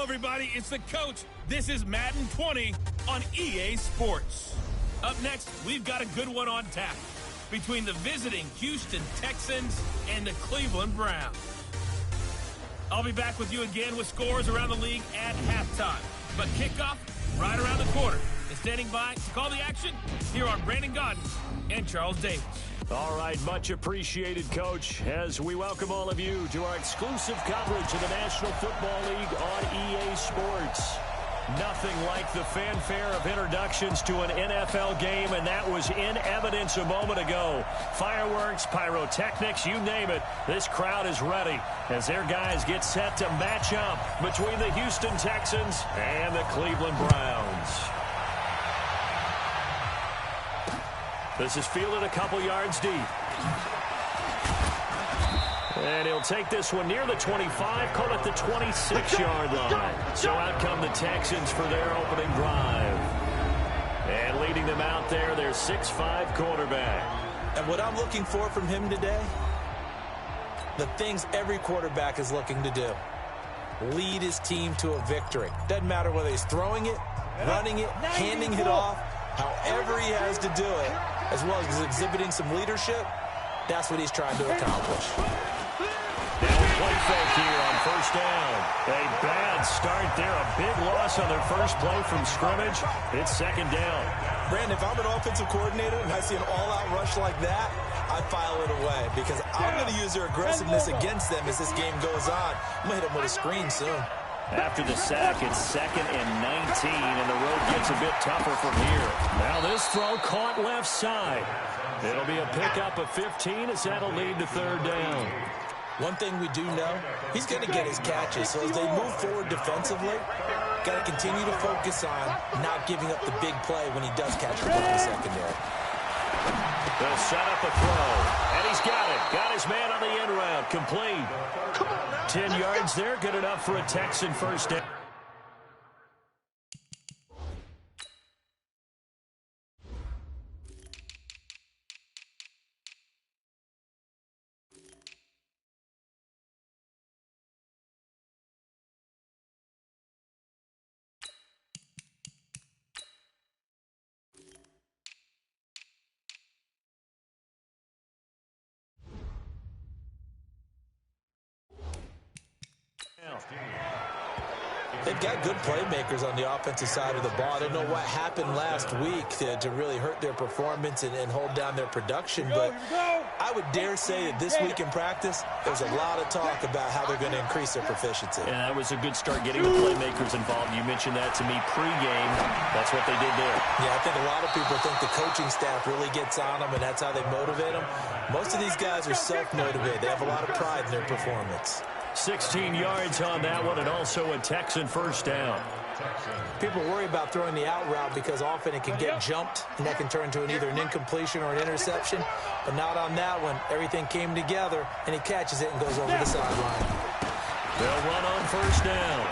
Hello, everybody. It's the coach. This is Madden 20 on EA Sports. Up next, we've got a good one on tap between the visiting Houston Texans and the Cleveland Browns. I'll be back with you again with scores around the league at halftime. But kickoff right around the corner. And standing by to call the action, here are Brandon Godden and Charles Davis. All right, much appreciated, Coach, as we welcome all of you to our exclusive coverage of the National Football League on EA Sports. Nothing like the fanfare of introductions to an NFL game, and that was in evidence a moment ago. Fireworks, pyrotechnics, you name it. This crowd is ready as their guys get set to match up between the Houston Texans and the Cleveland Browns. This is fielded a couple yards deep. And he'll take this one near the 25, call it the 26-yard line. So out come the Texans for their opening drive. And leading them out there, their 6'5" quarterback. And what I'm looking for from him today, the things every quarterback is looking to do. Lead his team to a victory. Doesn't matter whether he's throwing it, running it, handing it off, however he has to do it, as well as exhibiting some leadership, that's what he's trying to accomplish. Now we play fake here on first down. A bad start there. A big loss on their first play from scrimmage. It's second down. Brandon, if I'm an offensive coordinator and I see an all-out rush like that, I file it away because I'm going to use their aggressiveness against them as this game goes on. I'm going to hit them with a screen soon. After the sack, it's 2nd and 19, and the road gets a bit tougher from here. Now this throw caught left side. It'll be a pickup of 15 as that'll lead to third down. One thing we do know, he's going to get his catches. So as they move forward defensively, got to continue to focus on not giving up the big play when he does catch the ball in the secondary. They'll set up a throw, and he's got it. Got his man on the end route, complete. 10 yards there, good enough for a Texan first down. They've got good playmakers on the offensive side of the ball. I don't know what happened last week to really hurt their performance and hold down their production, but I would dare say that this week in practice, there's a lot of talk about how they're going to increase their proficiency. And that was a good start getting the playmakers involved. You mentioned that to me pregame. That's what they did there. Yeah, I think a lot of people think the coaching staff really gets on them, and that's how they motivate them. Most of these guys are self-motivated. They have a lot of pride in their performance. 16 yards on that one, and also a Texan first down. People worry about throwing the out route because often it can get jumped, and that can turn into either an incompletion or an interception. But not on that one. Everything came together, and he catches it and goes over the sideline. They'll run on first down.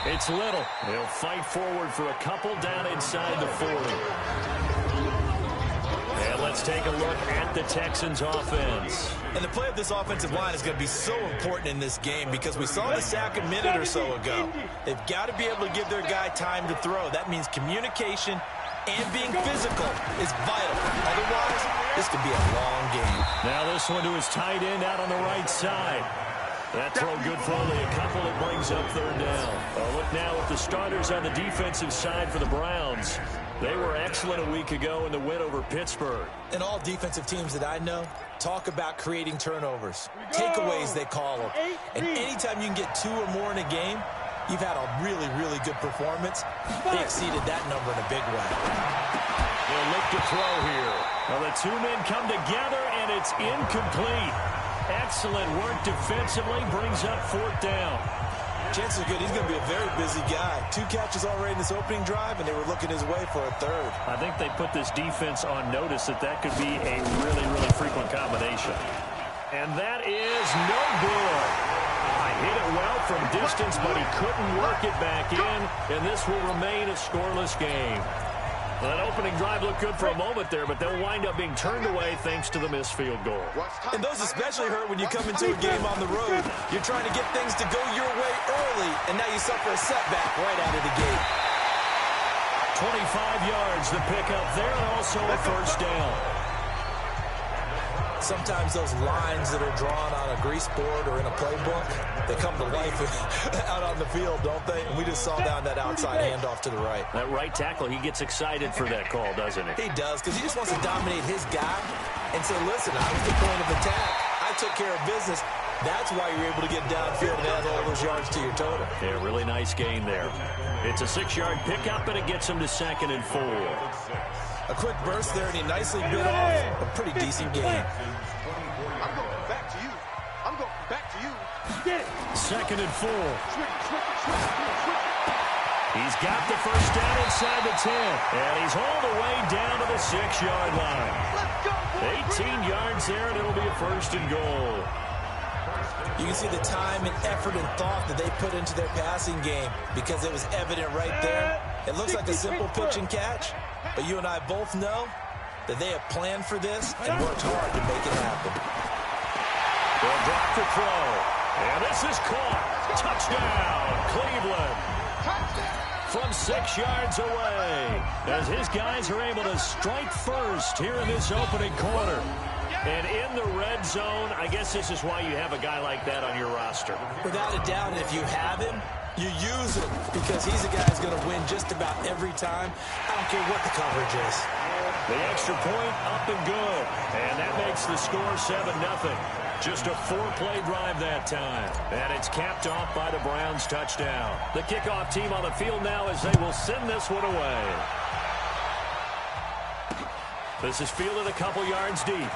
It's Little. They'll fight forward for a couple down inside the 40. And let's take a look at the Texans' offense. And the play of this offensive line is going to be so important in this game because we saw the sack a minute or so ago. They've got to be able to give their guy time to throw. That means communication and being physical is vital. Otherwise, this could be a long game. Now this one to his tight end out on the right side. That throw good for only a couple. It brings up third down. Look now at the starters on the defensive side for the Browns. They were excellent a week ago in the win over Pittsburgh. And all defensive teams that I know talk about creating turnovers. Takeaways, they call them. And anytime you can get 2 or more in a game, you've had a really, really good performance. They exceeded that number in a big way. They'll look to throw here. Well, the two men come together, and it's incomplete. Excellent work defensively, brings up fourth down. Chances are good. He's going to be a very busy guy. 2 catches already in this opening drive, and they were looking his way for a third. I think they put this defense on notice that could be a really, really frequent combination. And that is no good. I hit it well from distance, but he couldn't work it back in, and this will remain a scoreless game. Well, that opening drive looked good for a moment there, but they'll wind up being turned away thanks to the missed field goal. And those especially hurt when you come into a game on the road. You're trying to get things to go your way early, and now you suffer a setback right out of the gate. 25 yards the pickup there, and also a first down. Sometimes those lines that are drawn on a grease board or in a playbook, they come to life out on the field, don't they? And we just saw down that outside handoff to the right. That right tackle, he gets excited for that call, doesn't he? He does, because he just wants to dominate his guy and say, listen, I was the point of attack. I took care of business. That's why you're able to get downfield and add all those yards to your total. Yeah, really nice gain there. It's a 6-yard pickup, and it gets him to 2nd and 4. A quick burst there, and he nicely bit off a pretty decent gain. I'm going back to you. I'm going back to you. 2nd and 4. He's got the first down inside the 10, and he's all the way down to the 6-yard line. 18 yards there, and it'll be a 1st and goal. You can see the time and effort and thought that they put into their passing game because it was evident right there. It looks like a simple pitch and catch, but you and I both know that they have planned for this and worked hard to make it happen. They'll drop the throw, and this is caught. Touchdown, Cleveland. From 6 yards away, as his guys are able to strike first here in this opening quarter. And in the red zone, I guess this is why you have a guy like that on your roster. Without a doubt, if you have him, you use him because he's a guy who's going to win just about every time. I don't care what the coverage is. The extra point up and good. And that makes the score 7-0. Just a 4-play drive that time. And it's capped off by the Browns' touchdown. The kickoff team on the field now as they will send this one away. This is fielded a couple yards deep.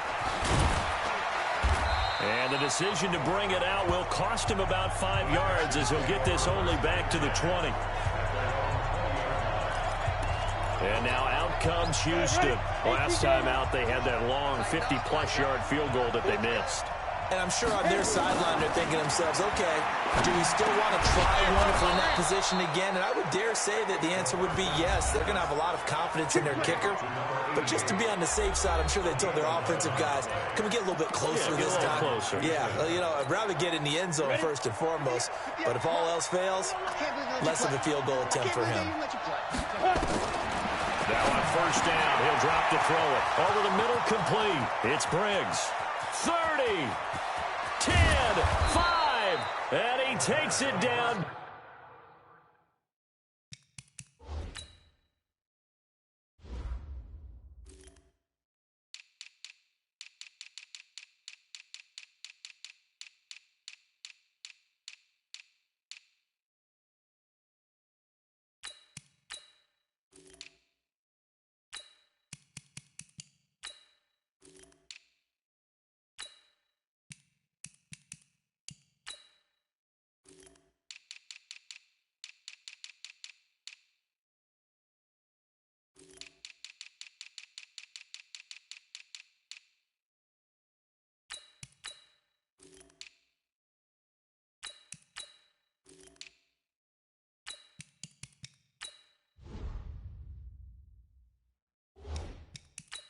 And the decision to bring it out will cost him about 5 yards as he'll get this only back to the 20. And now out comes Houston. Last time out, they had that long 50-plus yard field goal that they missed. And I'm sure on their sideline they're thinking to themselves, okay, do we still want to try one if we're in that position again? And I would dare say that the answer would be yes. They're going to have a lot of confidence in their kicker. But just to be on the safe side, I'm sure they told their offensive guys, can we get a little bit closer this time? Closer. Yeah, you know, I'd rather get in the end zone first and foremost. But if all else fails, less of a field goal attempt for him. Now on first down, he'll drop to throw it. Over the middle, complete. It's Briggs. 30, 10, 5, and he takes it down.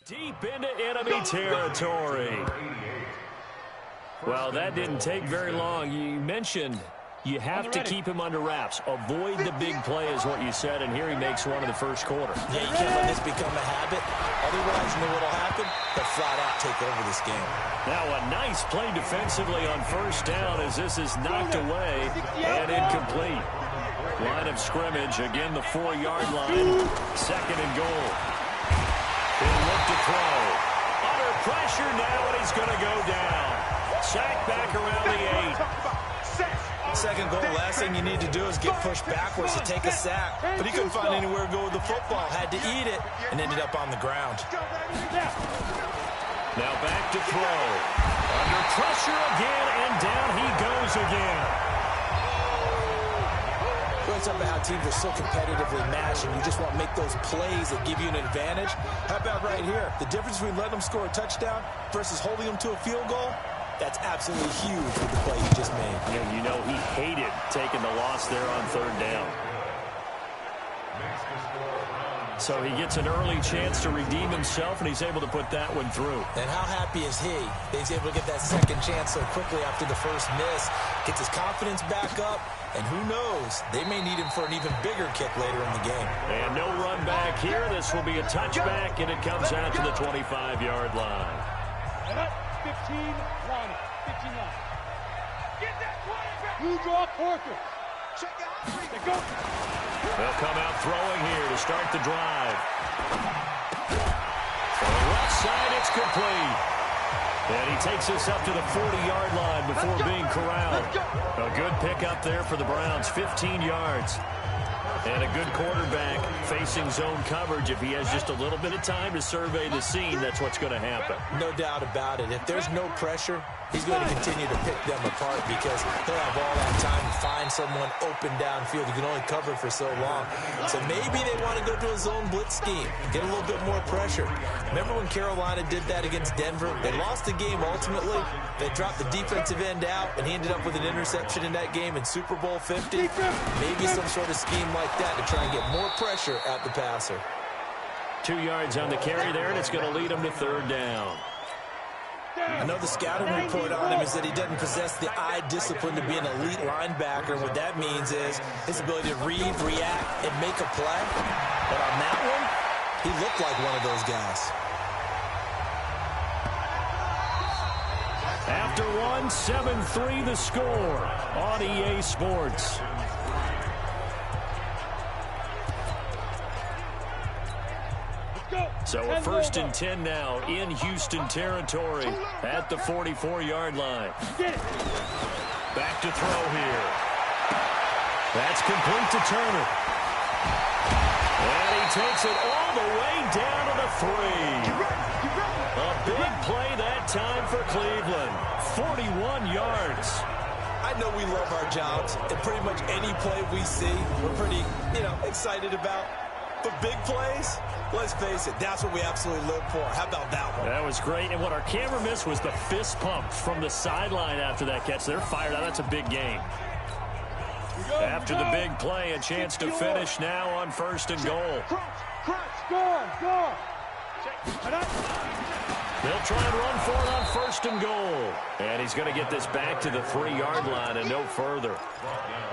Deep into enemy territory. Well, that didn't take very long. You mentioned you have to keep him under wraps. Avoid the big play is what you said, and here he makes one in the first quarter. Yeah, you can't let this become a habit. Otherwise, you know what will happen? They'll flat out take over this game. Now a nice play defensively on first down as this is knocked away and incomplete. Line of scrimmage, again the 4-yard line. 2nd and goal. He'll look to throw. Under pressure now, and he's going to go down. Sack back around the 8. Second goal, last thing you need to do is get pushed backwards to take a sack. But he couldn't find anywhere to go with the football. Had to eat it and ended up on the ground. Now back to throw. Under pressure again, and down he goes again. It's up to how teams are so competitively matched, and you just want to make those plays that give you an advantage. How about right here? The difference between letting them score a touchdown versus holding them to a field goal, that's absolutely huge with the play you just made. Yeah, you know he hated taking the loss there on 3rd down. So he gets an early chance to redeem himself, and he's able to put that one through. And how happy is he that he's able to get that second chance so quickly after the first miss, gets his confidence back up, and who knows, they may need him for an even bigger kick later in the game. And no run back here. This will be a touchback, and it comes out to the 25-yard line. 15 line. 15 line. Get that quarterback. You draw Porter. Check out. Go. They'll come out throwing here to start the drive. On the left side, it's complete. And he takes us up to the 40-yard line before being corralled. A good pickup there for the Browns, 15 yards. And a good quarterback facing zone coverage. If he has just a little bit of time to survey the scene, that's what's going to happen. No doubt about it. If there's no pressure, he's going to continue to pick them apart because he'll have all that time to find someone open downfield. You can only cover for so long. So maybe they want to go to a zone blitz scheme, get a little bit more pressure. Remember when Carolina did that against Denver? They lost the game ultimately. They dropped the defensive end out, and he ended up with an interception in that game in Super Bowl 50. Maybe some sort of scheme like that to try and get more pressure at the passer. 2 yards on the carry there, and it's going to lead him to third down. I know the scouting report on him is that he doesn't possess the eye discipline to be an elite linebacker. What that means is his ability to read, react, and make a play. But on that one, he looked like one of those guys. After one, 7-3 the score on EA Sports. So a 1st and 10 now in Houston territory at the 44-yard line. Back to throw here. That's complete to Turner. And he takes it all the way down to the 3. A big play that time for Cleveland. 41 yards. I know we love our jobs, and pretty much any play we see, we're pretty, excited about. But big plays, let's face it, that's what we absolutely live for. How about that one? That was great. And what our camera missed was the fist pump from the sideline after that catch. They're fired out. That's a big game. After the big play, a chance to finish now on 1st and goal. Go. They'll try and run for it on 1st and goal. And he's going to get this back to the 3-yard line and no further.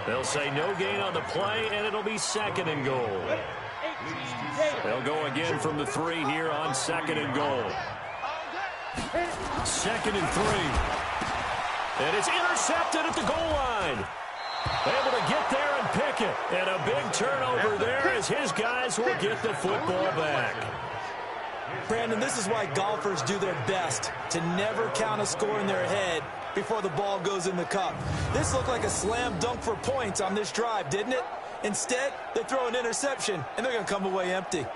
They'll say no gain on the play, and it'll be 2nd and goal. They'll go again from the 3 here on 2nd and goal. 2nd and 3. And it's intercepted at the goal line. Able to get there and pick it. And a big turnover there as his guys will get the football back. Brandon, this is why golfers do their best to never count a score in their head before the ball goes in the cup. This looked like a slam dunk for points on this drive, didn't it? Instead, they throw an interception, and they're going to come away empty.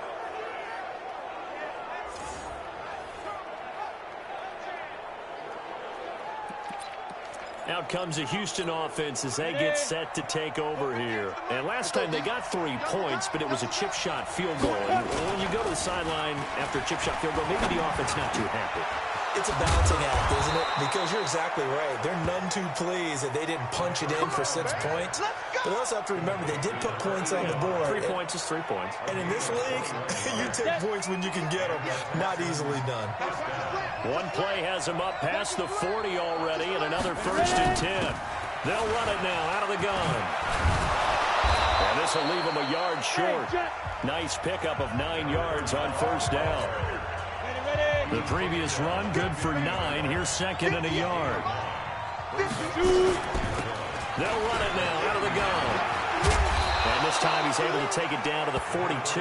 Out comes a Houston offense as they get set to take over here. And last time they got 3 points, but it was a chip shot field goal. And when you go to the sideline after a chip shot field goal, maybe the offense not too happy. It's a balancing act, isn't it? Because you're exactly right. They're none too pleased that they didn't punch it in for 6 points. But also have to remember, they did put points on the board. 3 points is 3 points. And in this league, you take points when you can get them. Not easily done. One play has him up past the 40 already, and another 1st and 10. They'll run it now out of the gun. And this will leave him a yard short. Nice pickup of 9 yards on 1st down. The previous run, good for 9. Here's 2nd and a yard. They'll run it now out of the gun. And this time he's able to take it down to the 42.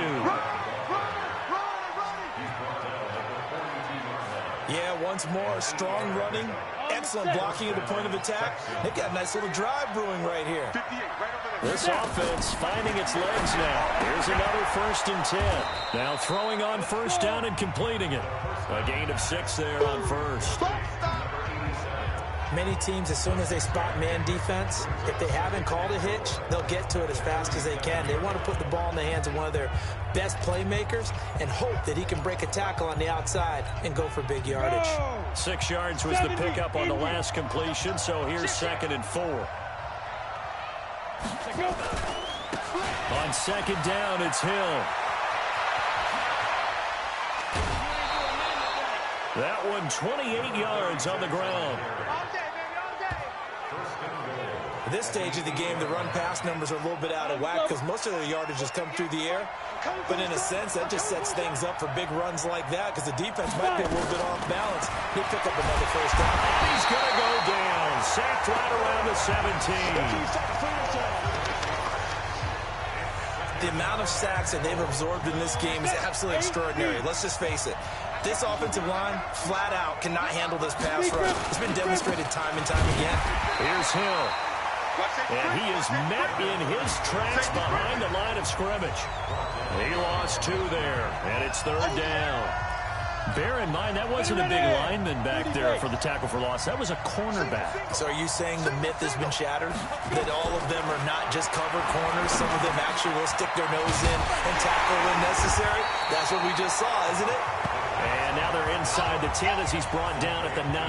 Yeah, once more, strong running, excellent blocking at the point of attack. They've got a nice little drive brewing right here. This offense finding its legs now. Here's another 1st and 10. Now throwing on 1st down and completing it. A gain of 6 there on 1st. Many teams, as soon as they spot man defense, if they haven't called a hitch, they'll get to it as fast as they can. They want to put the ball in the hands of one of their best playmakers and hope that he can break a tackle on the outside and go for big yardage. 6 yards was the pickup on the last completion, so here's 2nd and 4. On 2nd down, it's Hill. That one 28 yards on the ground. At this stage of the game, the run-pass numbers are a little bit out of whack because most of their yardage has come through the air. But in a sense, that just sets things up for big runs like that because the defense might be a little bit off balance. He'll pick up another first down. And he's going to go down. Sacked right around the 17. The amount of sacks that they've absorbed in this game is absolutely extraordinary. Let's just face it. This offensive line, flat out, cannot handle this pass rush. It's been demonstrated time and time again. Here's Hill. And he is met in his tracks behind the line of scrimmage. He lost 2 there, and it's 3rd down. Bear in mind, that wasn't a big lineman back there for the tackle for loss. That was a cornerback. So are you saying the myth has been shattered? That all of them are not just cover corners? Some of them actually will stick their nose in and tackle when necessary? That's what we just saw, isn't it? And now they're inside the 10 as he's brought down at the 9.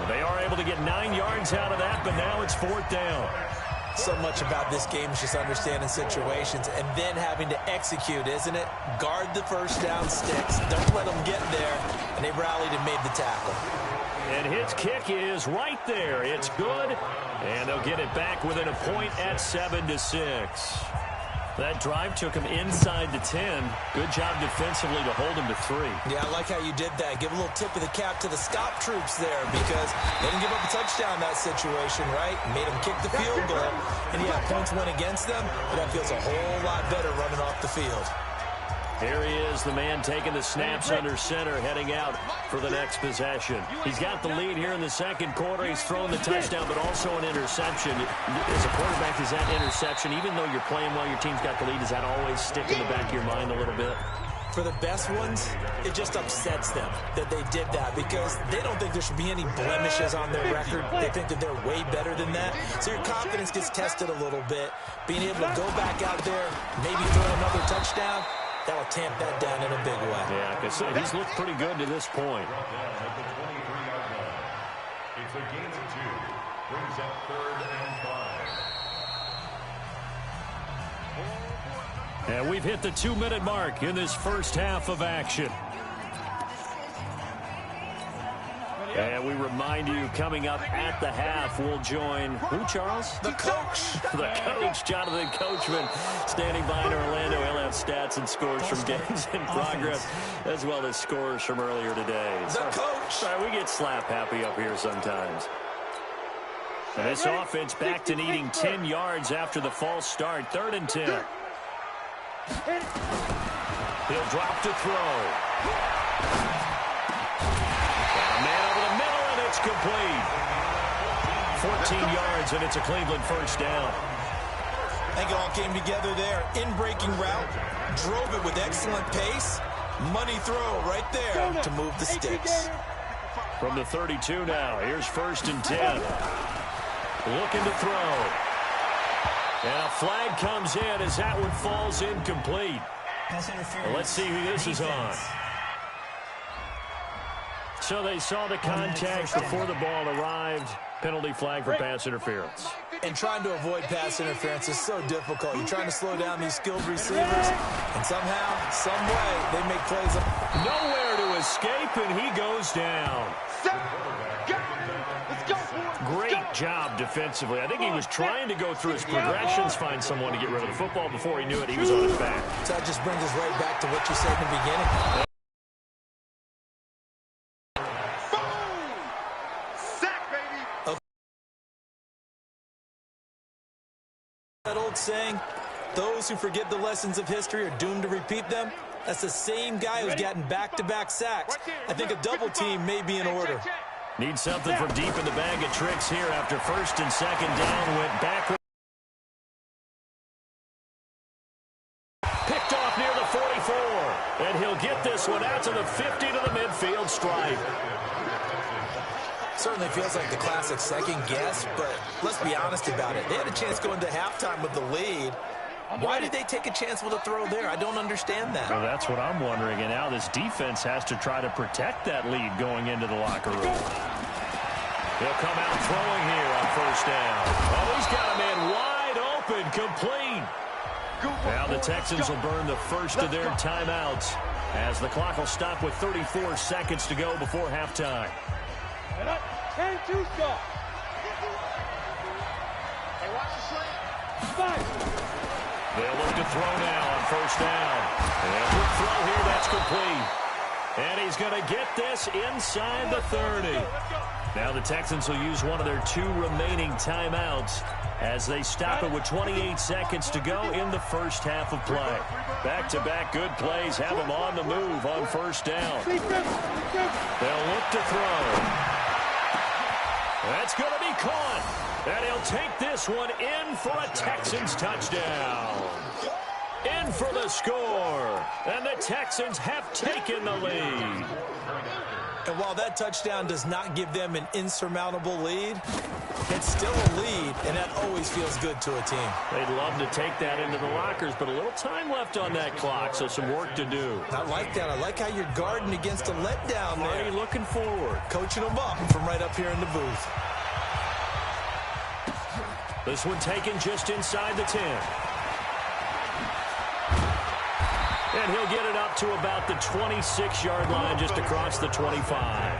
They are able to get 9 yards out of that, but now it's 4th down. So much about this game is just understanding situations and then having to execute, isn't it? Guard the first down sticks. Don't let them get there. And they rallied and made the tackle. And his kick is right there. It's good. And they'll get it back within a point at 7-6. That drive took him inside the 10. Good job defensively to hold him to 3. Yeah, I like how you did that. Give a little tip of the cap to the stop troops there because they didn't give up a touchdown in that situation, right? Made them kick the field goal. And yeah, points went against them, but that feels a whole lot better running off the field. Here he is, the man taking the snaps under center, heading out for the next possession. He's got the lead here in the second quarter. He's thrown the touchdown, but also an interception. As a quarterback, is that interception, even though you're playing while your team's got the lead, does that always stick in the back of your mind a little bit? For the best ones, it just upsets them that they did that because they don't think there should be any blemishes on their record. They think that they're way better than that. So your confidence gets tested a little bit. Being able to go back out there, maybe throw another touchdown, that'll tamp that down in a big way. Yeah, because he's looked pretty good to this point. It's a gain of 2. Brings up 3rd and 5. And we've hit the 2-minute mark in this first half of action. And we remind you, coming up at the half, we'll join who, Charles? The coach. The coach, Jonathan Coachman, standing by in Orlando. He'll have stats and scores from games in progress, as well as scores from earlier today. The coach. Sorry, we get slap happy up here sometimes. And this offense back to needing 10 yards after the false start. 3rd and 10. He'll drop to throw. Complete. 14 yards, and it's a Cleveland first down. I think it all came together there. In-breaking route, drove it with excellent pace. Money throw right there to move the sticks. From the 32 now, here's 1st and 10. Looking to throw. And a flag comes in as that one falls incomplete. Well, let's see who this is on. So they saw the contact before the ball arrived. Penalty flag for pass interference. And trying to avoid pass interference is so difficult. You're trying to slow down these skilled receivers, and somehow, some way, they make plays. Nowhere to escape, and he goes down. Great job defensively. I think he was trying to go through his progressions, find someone to get rid of the football. Before he knew it, he was on his back. So that just brings us right back to what you said in the beginning. That old saying, those who forget the lessons of history are doomed to repeat them. That's the same guy who's gotten back-to-back sacks. I think a double team may be in order. Need something from deep in the bag of tricks here after 1st and 2nd down. Went back. Picked off near the 44. And he'll get this one out to the 50 to the midfield stripe. Certainly feels like the classic second guess, but let's be honest about it. They had a chance going to halftime with the lead. Why did they take a chance with a throw there? I don't understand that. Well, that's what I'm wondering. And now this defense has to try to protect that lead going into the locker room. He'll come out throwing here on 1st down. Oh, he's got a man wide open, complete. Now the Texans will burn the first of their timeouts as the clock will stop with 34 seconds to go before halftime. 10-2 stop. Hey, watch the slant. They'll look to throw now on first down. And quick throw here, that's complete. And he's going to get this inside the 30. Now the Texans will use one of their 2 remaining timeouts as they stop it with 28 seconds to go in the first half of play. Back-to-back good plays have them on the move on first down. They'll look to throw. That's going to be caught. And he'll take this one in for a Texans touchdown. In for the score. And the Texans have taken the lead. And while that touchdown does not give them an insurmountable lead, it's still a lead, and that always feels good to a team. They'd love to take that into the lockers, but a little time left on that clock, so some work to do. I like that. I like how you're guarding against a letdown there. Already looking forward. Coaching them up from right up here in the booth. This one taken just inside the 10. And he'll get it up to about the 26-yard line, just across the 25.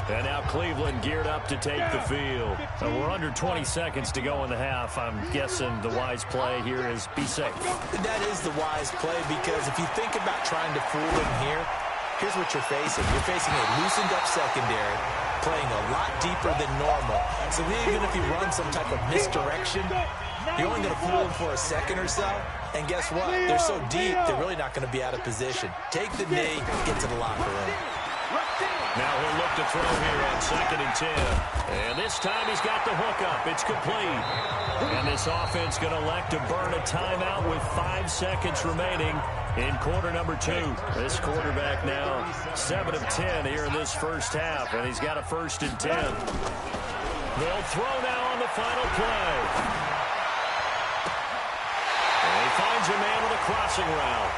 And now Cleveland geared up to take the field. So we're under 20 seconds to go in the half. I'm guessing the wise play here is be safe. That is the wise play, because if you think about trying to fool them here, here's what you're facing. You're facing a loosened-up secondary, playing a lot deeper than normal. So even if you run some type of misdirection, you're only going to fool them for a second or so. And guess what? They're so deep, they're really not going to be out of position. Take the knee, get to the locker room. Now he'll look to throw here on 2nd and 10. And this time he's got the hook up. It's complete. And this offense going to elect to burn a timeout with 5 seconds remaining in quarter number 2. This quarterback now 7 of 10 here in this first half, and he's got a 1st and 10. They'll throw now on the final play. And he finds a man with a crossing route.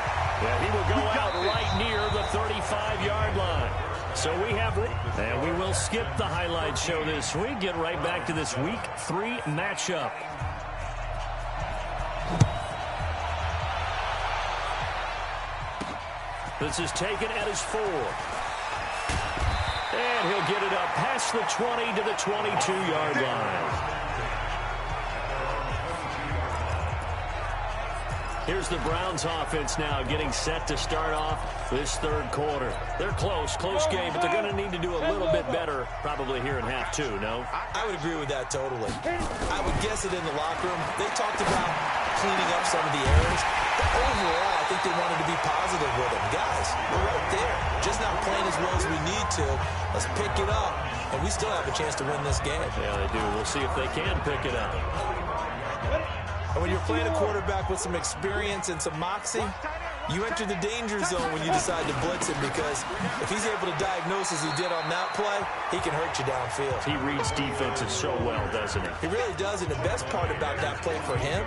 Yeah, he will go out right near the 35-yard line. So we have, and we will skip the highlight show this week. Get right back to this Week 3 matchup. This is taken at his 4. And he'll get it up past the 20 to the 22-yard line. Here's the Browns offense now getting set to start off this third quarter. They're close game, but they're going to need to do a little bit better probably here in half 2, no? I would agree with that totally. I would guess that in the locker room, they talked about cleaning up some of the errors. But overall, I think they wanted to be positive with them. Guys, we're right there. Just not playing as well as we need to. Let's pick it up, and we still have a chance to win this game. Yeah, they do. We'll see if they can pick it up. And when you're playing a quarterback with some experience and some moxie, you enter the danger zone when you decide to blitz him, because if he's able to diagnose as he did on that play, he can hurt you downfield. He reads defenses so well, doesn't he? He really does, and the best part about that play for him,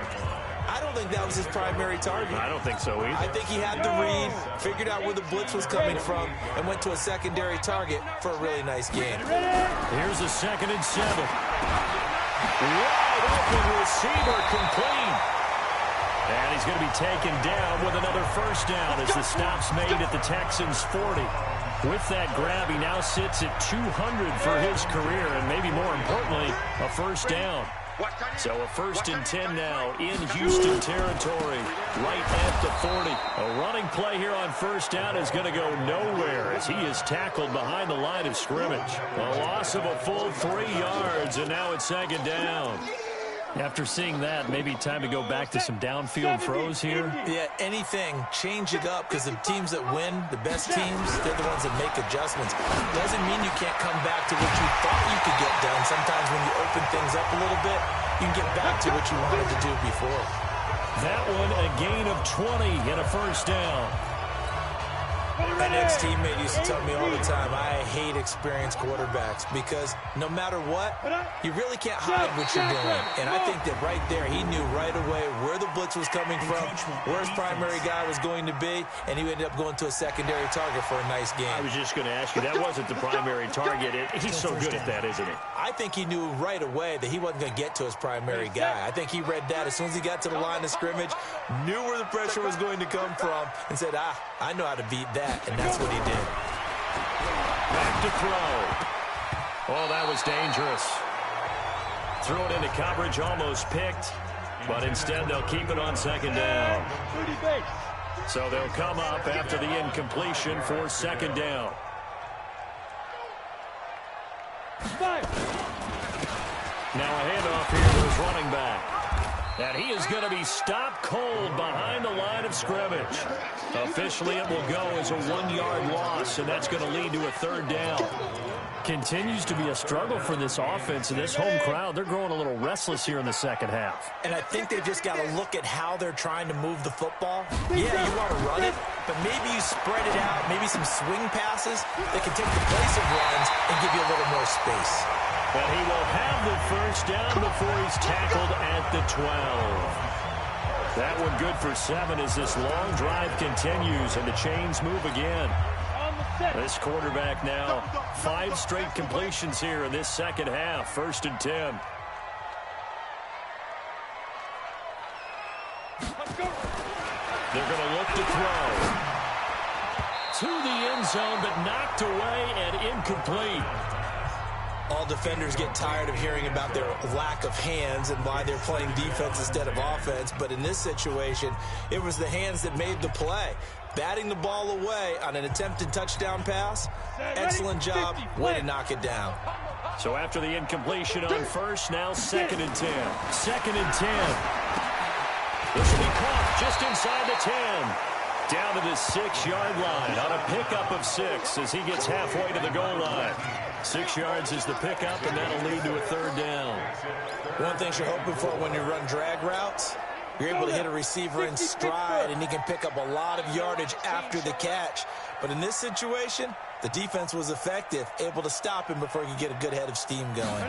I don't think that was his primary target. I don't think so either. I think he had the read, figured out where the blitz was coming from, and went to a secondary target for a really nice game. Here's a 2nd and 7. Wide open receiver complete. And he's going to be taken down with another first down as the stop's made at the Texans' 40. With that grab, he now sits at 200 for his career, and maybe more importantly, a first down. So a 1st and 10 now in Houston territory, right at the 40. A running play here on first down is going to go nowhere as he is tackled behind the line of scrimmage. A loss of a full 3 yards, and now it's 2nd down. After seeing that, maybe time to go back to some downfield throws here. Yeah, anything. Change it up, because the teams that win, the best teams, they're the ones that make adjustments. Doesn't mean you can't come back to what you thought you could get done. Sometimes when you open things up a little bit, you can get back to what you wanted to do before. That one, a gain of 20 and a first down. An ex-teammate used to tell me all the time, I hate experienced quarterbacks because no matter what, you really can't hide what you're doing. And I think that right there, he knew right away where the blitz was coming from, where his primary guy was going to be, and he ended up going to a secondary target for a nice game. I was just going to ask you, that wasn't the primary target. He's so good at that, isn't he? I think he knew right away that he wasn't going to get to his primary guy. I think he read that as soon as he got to the line of scrimmage, knew where the pressure was going to come from, and said, I know how to beat that, and that's what he did. Back to throw. Oh, that was dangerous. Threw it into coverage, almost picked, but instead they'll keep it on second down. So they'll come up after the incompletion for second down. Now a handoff here to his running back. And he is going to be stopped cold behind the line of scrimmage. Officially, it will go as a 1-yard loss, and that's going to lead to a third down. Continues to be a struggle for this offense and this home crowd. They're growing a little restless here in the second half. And I think they've just got to look at how they're trying to move the football. Yeah, you want to run it, but maybe you spread it out, maybe some swing passes that can take the place of runs and give you a little more space. But he will have the first down before he's tackled at the 12. That one good for 7 as this long drive continues and the chains move again. This quarterback now, 5 straight completions here in this second half. 1st and 10. They're going to look to throw. To the end zone, but knocked away and incomplete. All defenders get tired of hearing about their lack of hands and why they're playing defense instead of offense. But in this situation, it was the hands that made the play. Batting the ball away on an attempted touchdown pass. Excellent job. Way to knock it down. So after the incompletion on first, now 2nd and 10. 2nd and 10. This will be caught just inside the 10. Down to the 6-yard line on a pickup of 6 as he gets halfway to the goal line. 6 yards is the pickup, and that'll lead to a third down. One thing you're hoping for when you run drag routes, you're able to hit a receiver in stride, and he can pick up a lot of yardage after the catch. But in this situation, the defense was effective, able to stop him before he could get a good head of steam going.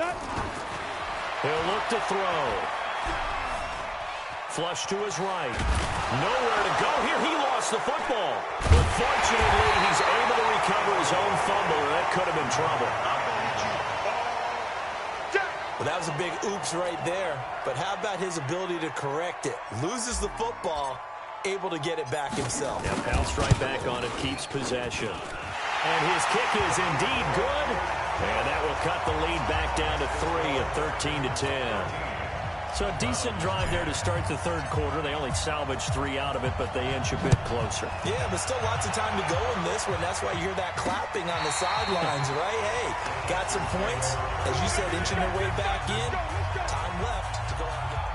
He'll look to throw. Flush to his right. Nowhere to go here. He lost the football. But fortunately, he's able to recover his own fumble. That could have been trouble. Well, that was a big oops right there. But how about his ability to correct it? Loses the football, able to get it back himself. Yeah, pounced right back on it, keeps possession. And his kick is indeed good. And that will cut the lead back down to 3 at 13-10. So a decent drive there to start the third quarter. They only salvaged 3 out of it, but they inch a bit closer. Yeah, but still lots of time to go in this one. That's why you hear that clapping on the sidelines, right? Hey, got some points. As you said, inching their way back in. Time left to go out and get.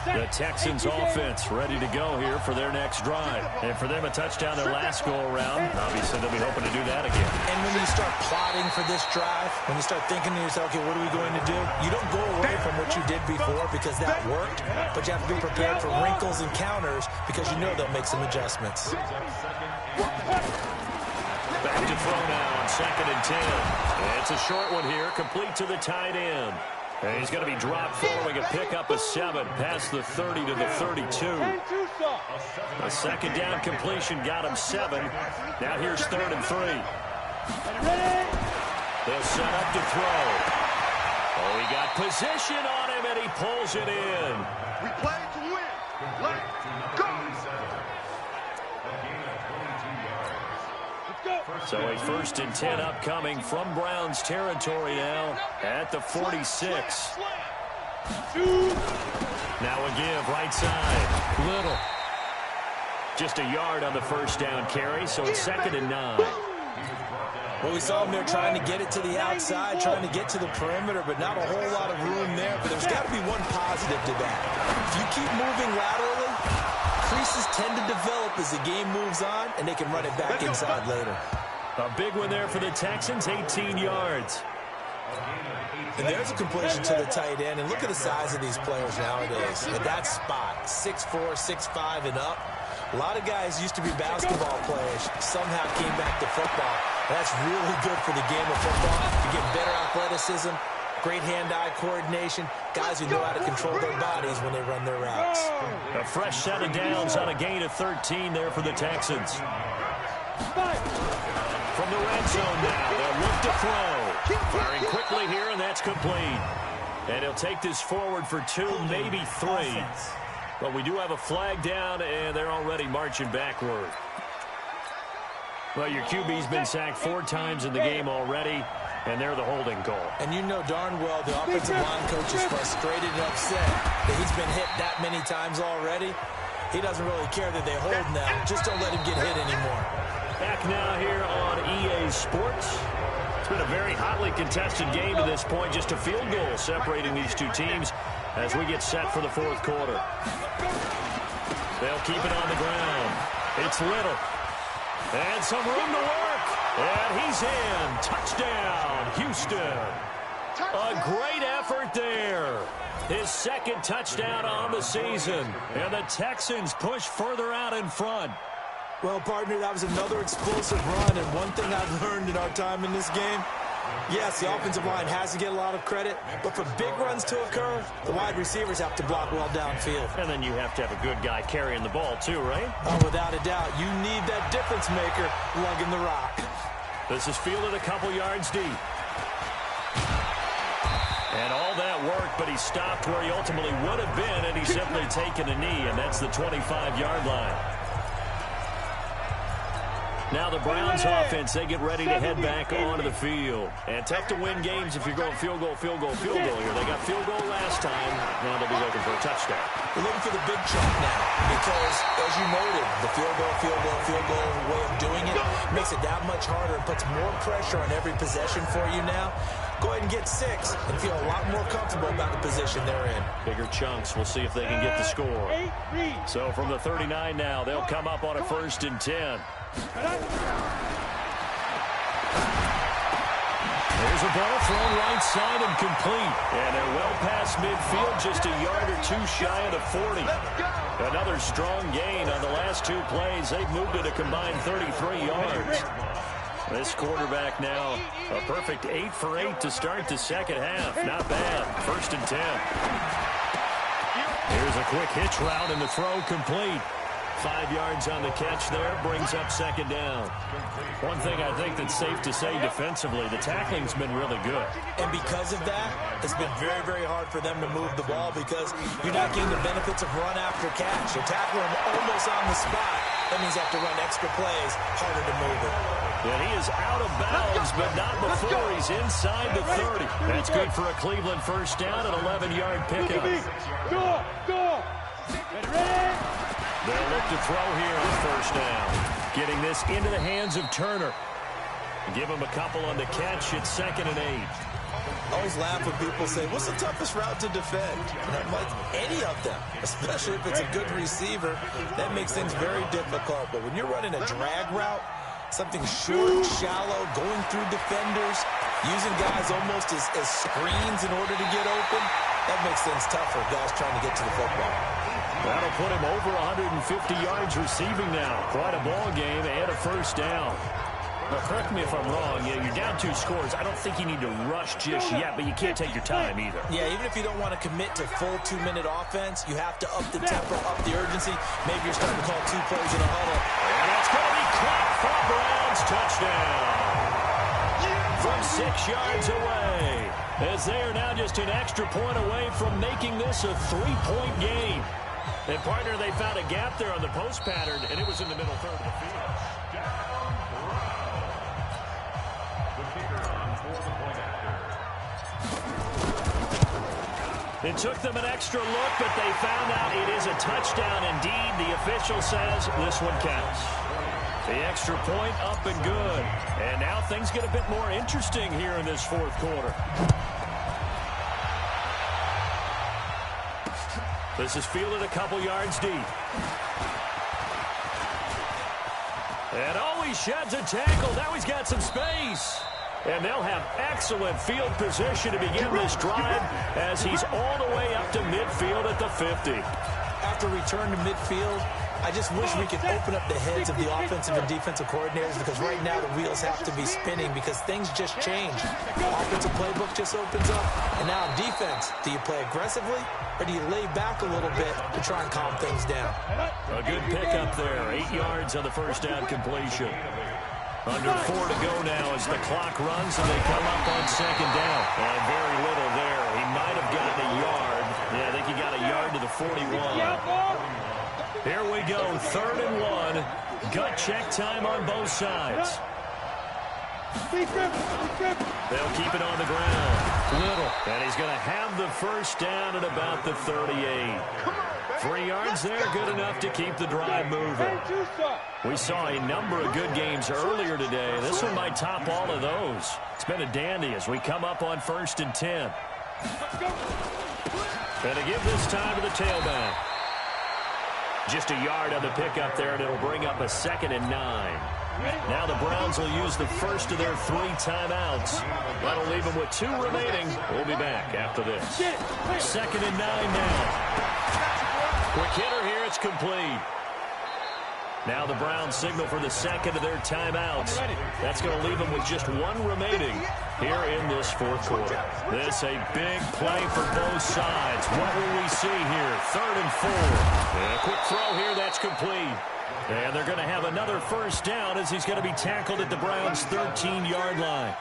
The Texans offense ready to go here for their next drive. And for them, a touchdown their last go-around. Obviously, they'll be hoping to do that again. And when you start plotting for this drive, when you start thinking to yourself, okay, what are we going to do? You don't go away from what you did before because that worked, but you have to be prepared for wrinkles and counters because you know they'll make some adjustments. Back to throw now on 2nd and 10. It's a short one here, complete to the tight end. And he's going to be dropped following a pickup of 7 past the 30 to the 32. A second down completion got him 7. Now here's 3rd and 3. They'll set up to throw. Oh, he got position on him, and he pulls it in. We play to win. Let's go. So a 1st and 10 upcoming from Browns territory now at the 46. Now a give right side. Little. Just a yard on the first down carry, so it's 2nd and 9. Well, we saw him there trying to get it to the outside, trying to get to the perimeter, but not a whole lot of room there. But there's got to be one positive to that. If you keep moving laterally, creases tend to develop as the game moves on, and they can run it back inside later. A big one there for the Texans, 18 yards. And there's a completion to the tight end. And look at the size of these players nowadays. At that spot, 6'4", 6'5", and up. A lot of guys used to be basketball players, somehow came back to football. That's really good for the game of football. You get better athleticism, great hand-eye coordination, guys who know how to control their bodies when they run their routes. A fresh set of downs on a gain of 13 there for the Texans. From the red zone now, they'll look to throw. Firing quickly here, and that's complete. And he'll take this forward for 2, maybe 3. But we do have a flag down, and they're already marching backward. Well, your QB's been sacked 4 times in the game already, and they're the holding goal. And you know darn well the offensive line coach is frustrated and upset that he's been hit that many times already. He doesn't really care that they hold now. Just don't let him get hit anymore. Back now here on EA Sports. It's been a very hotly contested game to this point. Just a field goal separating these two teams as we get set for the fourth quarter. They'll keep it on the ground. It's Little. And some room to work. And he's in. Touchdown, Houston. A great effort there. His second touchdown on the season. And the Texans push further out in front. Well, partner, that was another explosive run. And one thing I've learned in our time in this game, yes, the offensive line has to get a lot of credit, but for big runs to occur, the wide receivers have to block well downfield. And then you have to have a good guy carrying the ball too, right? Oh, without a doubt. You need that difference maker lugging the rock. This is fielded a couple yards deep. And all that work, but he stopped where he ultimately would have been, and he's simply taken a knee, and that's the 25-yard line. Now the Browns offense, they get ready to head back onto the field. And tough to win games if you're going field goal, field goal, field goal here. They got field goal last time. Now they'll be looking for a touchdown. They're looking for the big chunk now because, as you noted, the field goal way of doing it makes it that much harder. It puts more pressure on every possession for you now. Go ahead and get 6 and feel a lot more comfortable about the position they're in. Bigger chunks. We'll see if they can get the score. So from the 39 now, they'll come up on a 1st and 10. There's a ball thrown right side and complete. And they're well past midfield, just a yard or 2 shy of the 40. Another strong gain on the last 2 plays. They've moved it a combined 33 yards. This quarterback now, a perfect 8 for 8 to start the second half. Not bad. 1st and 10. Here's a quick hitch route and the throw complete. 5 yards on the catch there, brings up 2nd down. One thing I think that's safe to say defensively, the tackling's been really good. And because of that, it's been very, very hard for them to move the ball because you're not getting the benefits of run after catch. You're tackling them almost on the spot. That means you have to run extra plays, harder to move it. And he is out of bounds, but not before he's inside the 30. That's good for a Cleveland 1st down, an 11-yard pickup. Go! Ready? They'll look to throw here on 1st down. Getting this into the hands of Turner. Give him a couple on the catch. It's 2nd and 8. I always laugh when people say, what's the toughest route to defend? And I'm like, any of them, especially if it's a good receiver. That makes things very difficult. But when you're running a drag route, something short, shallow, going through defenders, using guys almost as screens in order to get open, that makes things tough for guys trying to get to the football. That'll put him over 150 yards receiving now. Quite a ball game and a 1st down. Now, correct me if I'm wrong. You're down 2 scores. I don't think you need to rush just yet, but you can't take your time either. Yeah, even if you don't want to commit to full 2-minute offense, you have to up the tempo, up the urgency. Maybe you're starting to call 2 plays in a huddle. And that's going to be caught for a Browns touchdown. From 6 yards away. As they are now just an extra point away from making this a 3-point game. And, partner, they found a gap there on the post pattern, and it was in the middle third of the field. It took them an extra look, but they found out it is a touchdown indeed. The official says this one counts. The extra point up and good. And now things get a bit more interesting here in this 4th quarter. This is fielded a couple yards deep. And oh, he sheds a tackle. Now he's got some space. And they'll have excellent field position to begin this drive as he's all the way up to midfield at the 50. After return to midfield, I just wish we could open up the heads of the offensive and defensive coordinators, because right now the wheels have to be spinning because things just change. Offensive playbook just opens up, and now defense, do you play aggressively or do you lay back a little bit to try and calm things down? A good pickup there, 8 yards on the first down completion. Under 4 to go now as the clock runs and they come up on second down. And very little there. He might have gotten a yard. Yeah, I think he got a yard to the 41. Here we go, 3rd and 1. Gut check time on both sides. They'll keep it on the ground. Little. And he's going to have the first down at about the 38. 3 yards there, good enough to keep the drive moving. We saw a number of good games earlier today. This one might top all of those. It's been a dandy as we come up on 1st and 10. And to give this time to the tailback. Just a yard on the pickup there, and it'll bring up a 2nd and 9. Now the Browns will use the first of their 3 timeouts. That'll leave them with 2 remaining. We'll be back after this. 2nd and 9 now. Quick hitter here, it's complete. Now the Browns signal for the 2nd of their timeouts. That's going to leave them with just 1 remaining here in this 4th quarter. This a big play for both sides. What will we see here? 3rd and 4. And a quick throw here, that's complete. And they're going to have another first down as he's going to be tackled at the Browns' 13-yard line.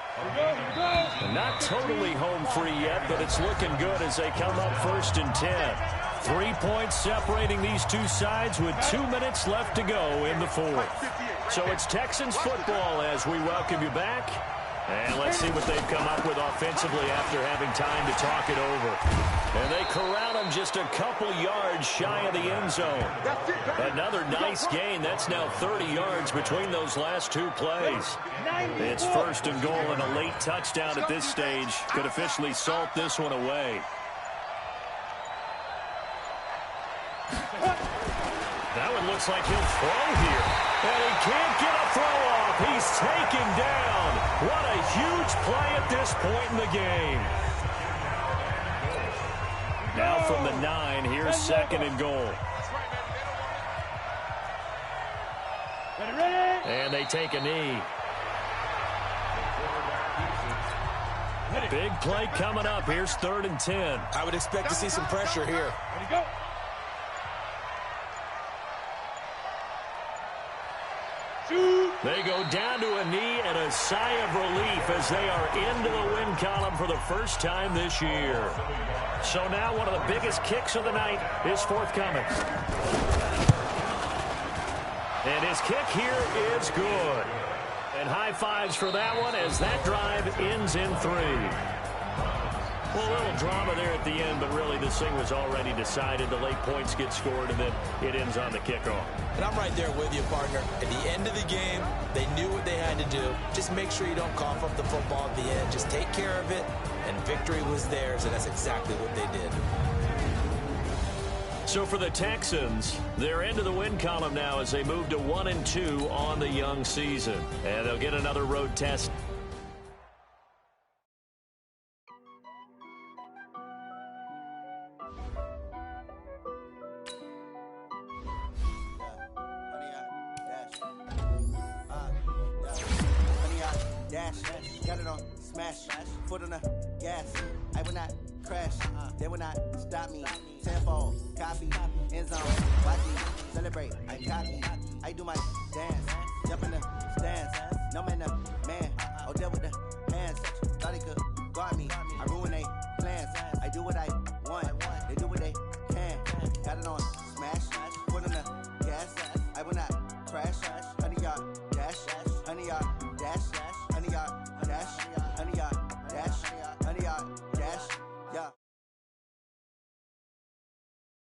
Not totally home free yet, but it's looking good as they come up 1st and 10. 3 points separating these two sides with 2 minutes left to go in the 4th. So it's Texans football as we welcome you back. And let's see what they've come up with offensively after having time to talk it over. And they corral him just a couple yards shy of the end zone. Another nice gain. That's now 30 yards between those last 2 plays. It's 1st and goal, and a late touchdown at this stage could officially salt this one away. That one looks like he'll throw here. And he can't get a throw off. He's taken down. What a huge play at this point in the game. Now from the 9, here's 2nd and goal. And they take a knee. Big play coming up. Here's 3rd and 10. I would expect to see some pressure here. They go down to a knee and a sigh of relief as they are into the win column for the first time this year. So now one of the biggest kicks of the night is forthcoming. And his kick here is good. And high fives for that one as that drive ends in 3. Well, a little drama there at the end, but really this thing was already decided. The late points get scored, and then it ends on the kickoff. And I'm right there with you, partner. At the end of the game, they knew what they had to do. Just make sure you don't cough up the football at the end. Just take care of it, and victory was theirs, and that's exactly what they did. So for the Texans, they're into the win column now as they move to 1-2 on the young season. And they'll get another road test. Got it on smash, foot on the gas. I will not crash, they will not stop me. Tenfold, copy, end zone, watch me celebrate. I copy, I do my dance, jump in the stands. No man, the man, oh, there with the hands. Thought he could guard me, I ruin they plans. I do what I